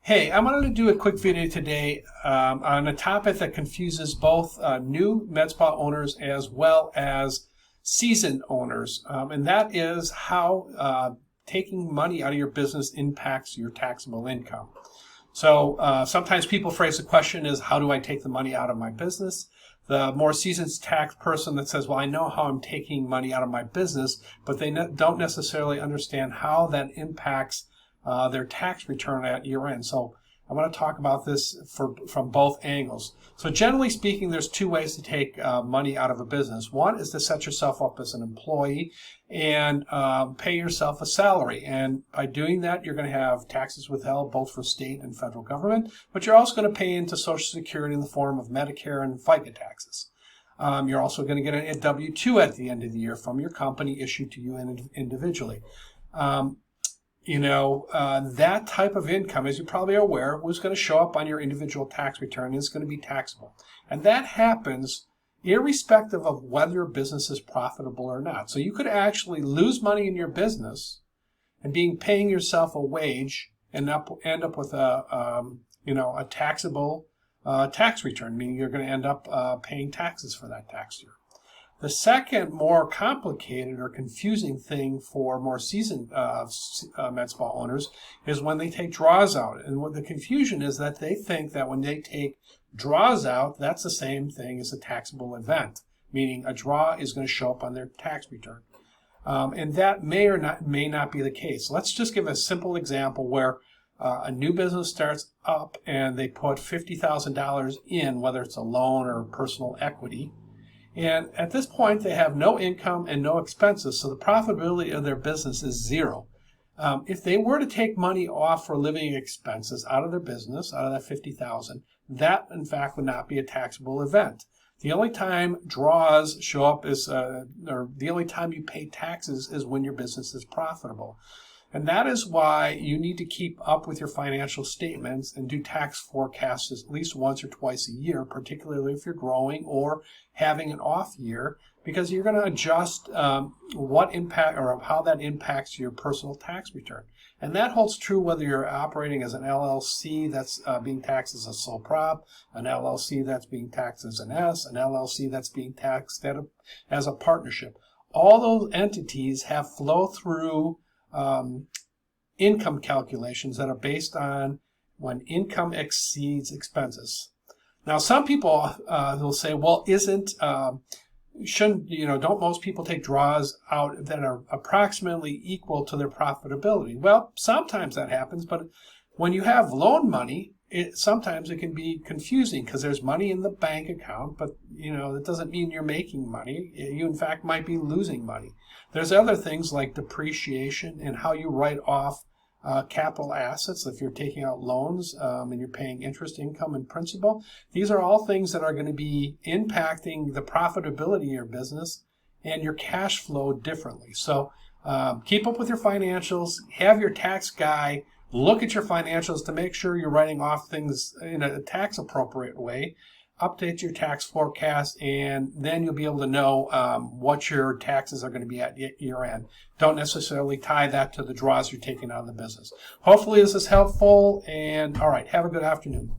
Hey, I wanted to do a quick video today on a topic that confuses both new med spa owners as well as seasoned owners, and that is how taking money out of your business impacts your taxable income. So sometimes people phrase the question is, how do I take the money out of my business? The more seasoned tax person that says, well, I know how I'm taking money out of my business, but they don't necessarily understand how that impacts their tax return at year end. So I want to talk about this from both angles. So generally speaking, there's two ways to take money out of a business. One is to set yourself up as an employee and pay yourself a salary. And by doing that, you're going to have taxes withheld both for state and federal government, but you're also going to pay into Social Security in the form of Medicare and FICA taxes. You're also going to get a W-2 at the end of the year from your company issued to you individually. That type of income, as you probably are aware, was going to show up on your individual tax return and it's going to be taxable. And that happens irrespective of whether your business is profitable or not. So you could actually lose money in your business and paying yourself a wage and end up with a taxable tax return, meaning you're going to end up paying taxes for that tax year. The second, more complicated or confusing thing for more seasoned med spa owners is when they take draws out. And what the confusion is that they think that when they take draws out, that's the same thing as a taxable event, meaning a draw is going to show up on their tax return. And that may not be the case. Let's just give a simple example where a new business starts up and they put $50,000 in, whether it's a loan or personal equity. And at this point, they have no income and no expenses, so the profitability of their business is zero. If they were to take money off for living expenses out of their business, out of that $50,000, that in fact would not be a taxable event. The only time draws show up or the only time you pay taxes is when your business is profitable. And that is why you need to keep up with your financial statements and do tax forecasts at least once or twice a year, particularly if you're growing or having an off year, because you're going to adjust what impact or how that impacts your personal tax return. And that holds true whether you're operating as an LLC that's being taxed as a sole prop, an LLC that's being taxed as an S, an LLC that's being taxed as a partnership. All those entities have flow-through income calculations that are based on when income exceeds expenses. Now, some people will say, well, don't most people take draws out that are approximately equal to their profitability? Well, sometimes that happens, but when you have loan money, sometimes it can be confusing because there's money in the bank account, but that doesn't mean you're making money. You in fact might be losing money. There's other things like depreciation and how you write off capital assets if you're taking out loans and you're paying interest, income, and principal. These are all things that are going to be impacting the profitability of your business and your cash flow differently. So keep up with your financials, have your tax guy look at your financials to make sure you're writing off things in a tax appropriate way. Update your tax forecast, and then you'll be able to know what your taxes are going to be at year end. Don't necessarily tie that to the draws you're taking out of the business. Hopefully this is helpful, and all right, have a good afternoon.